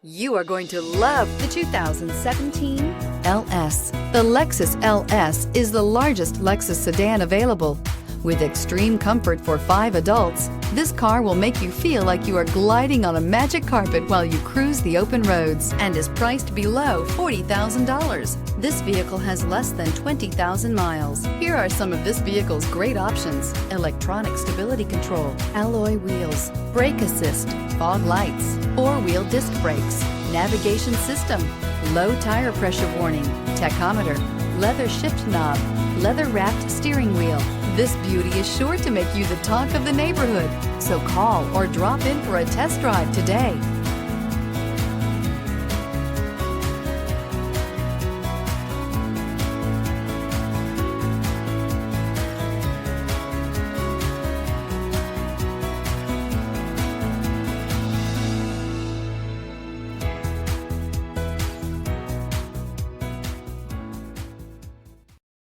You are going to love the 2017 LS. The Lexus LS is the largest Lexus sedan available. With extreme comfort for 5 adults, this car will make you feel like you are gliding on a magic carpet while you cruise the open roads and is priced below $40,000. This vehicle has less than 20,000 miles. Here are some of this vehicle's great options: electronic stability control, alloy wheels, brake assist, fog lights, 4-wheel disc brakes, navigation system, low tire pressure warning, tachometer, leather shift knob, leather-wrapped steering wheel. This beauty is sure to make you the talk of the neighborhood. So call or drop in for a test drive today.